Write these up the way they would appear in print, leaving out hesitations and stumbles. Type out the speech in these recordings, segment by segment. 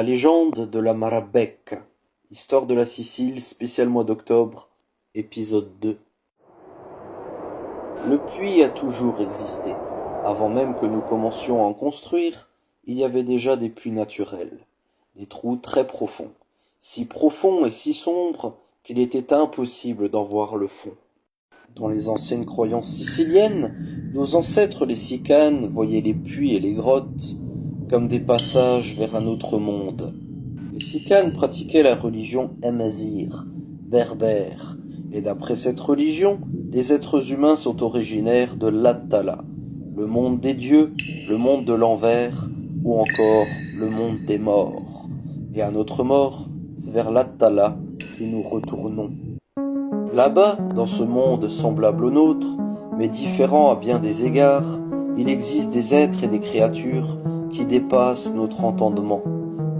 La légende de la Marabecca, histoire de la Sicile, spécial mois d'octobre, épisode 2. Le puits a toujours existé. Avant même que nous commencions à en construire, il y avait déjà des puits naturels, des trous très profonds, si profonds et si sombres qu'il était impossible d'en voir le fond. Dans les anciennes croyances siciliennes, nos ancêtres les Sicanes voyaient les puits et les grottes comme des passages vers un autre monde. Les Sicanes pratiquaient la religion Amazigh, berbère, et d'après cette religion, les êtres humains sont originaires de l'Attala, le monde des dieux, le monde de l'envers, ou encore le monde des morts. Et à notre mort, c'est vers l'Attala que nous retournons. Là-bas, dans ce monde semblable au nôtre, mais différent à bien des égards, il existe des êtres et des créatures qui dépassent notre entendement.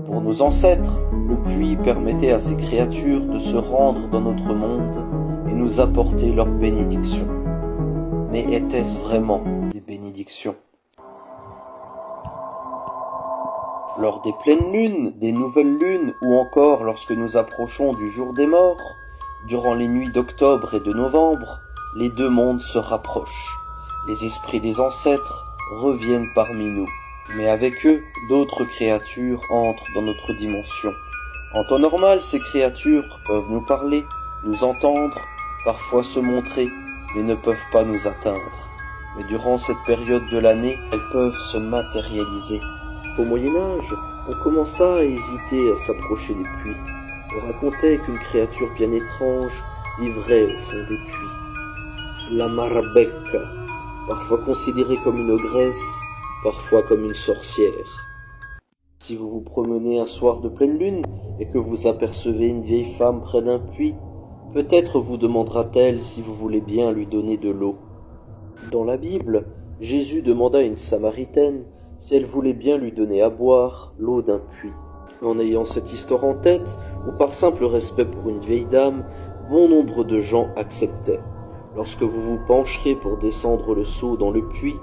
Pour nos ancêtres, le puits permettait à ces créatures de se rendre dans notre monde et nous apporter leurs bénédictions. Mais étaient-ce vraiment des bénédictions ? Lors des pleines lunes, des nouvelles lunes, ou encore lorsque nous approchons du jour des morts, durant les nuits d'octobre et de novembre, les deux mondes se rapprochent. Les esprits des ancêtres reviennent parmi nous. Mais avec eux, d'autres créatures entrent dans notre dimension. En temps normal, ces créatures peuvent nous parler, nous entendre, parfois se montrer, mais ne peuvent pas nous atteindre. Mais durant cette période de l'année, elles peuvent se matérialiser. Au Moyen-Âge, on commença à hésiter à s'approcher des puits. On racontait qu'une créature bien étrange vivrait au fond des puits. La Marabecca, parfois considérée comme une ogresse, parfois comme une sorcière. Si vous vous promenez un soir de pleine lune et que vous apercevez une vieille femme près d'un puits, peut-être vous demandera-t-elle si vous voulez bien lui donner de l'eau. Dans la Bible, Jésus demanda à une Samaritaine si elle voulait bien lui donner à boire l'eau d'un puits. En ayant cette histoire en tête, ou par simple respect pour une vieille dame, bon nombre de gens acceptaient. Lorsque vous vous pencherez pour descendre le seau dans le puits,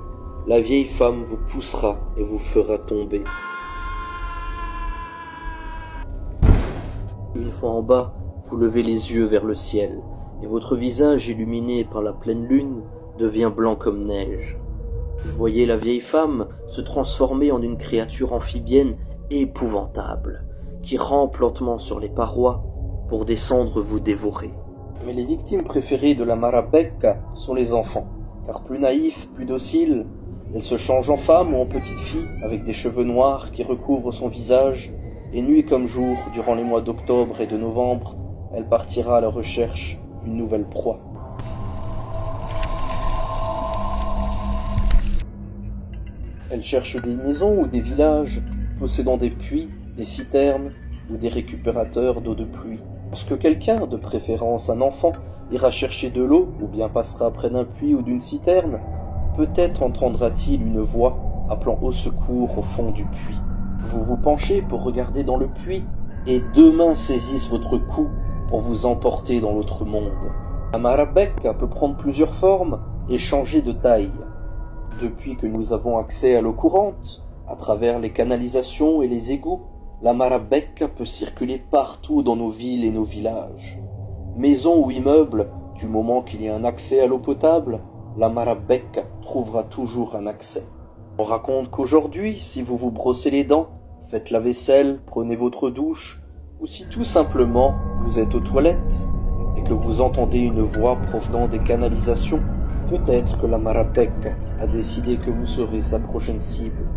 la vieille femme vous poussera et vous fera tomber. Une fois en bas, vous levez les yeux vers le ciel, et votre visage illuminé par la pleine lune devient blanc comme neige. Vous voyez la vieille femme se transformer en une créature amphibienne épouvantable, qui rampe lentement sur les parois pour descendre vous dévorer. Mais les victimes préférées de la Marabecca sont les enfants, car plus naïfs, plus dociles, elle se change en femme ou en petite fille avec des cheveux noirs qui recouvrent son visage, et nuit comme jour, durant les mois d'octobre et de novembre, elle partira à la recherche d'une nouvelle proie. Elle cherche des maisons ou des villages possédant des puits, des citernes ou des récupérateurs d'eau de pluie. Lorsque quelqu'un, de préférence un enfant, ira chercher de l'eau ou bien passera près d'un puits ou d'une citerne, peut-être entendra-t-il une voix appelant au secours au fond du puits. Vous vous penchez pour regarder dans le puits, et deux mains saisissent votre cou pour vous emporter dans l'autre monde. La Marabecca peut prendre plusieurs formes et changer de taille. Depuis que nous avons accès à l'eau courante, à travers les canalisations et les égouts, la Marabecca peut circuler partout dans nos villes et nos villages. Maisons ou immeubles, du moment qu'il y a un accès à l'eau potable, la Marabecca trouvera toujours un accès. On raconte qu'aujourd'hui, si vous vous brossez les dents, faites la vaisselle, prenez votre douche, ou si tout simplement vous êtes aux toilettes et que vous entendez une voix provenant des canalisations, peut-être que la Marabecca a décidé que vous serez sa prochaine cible.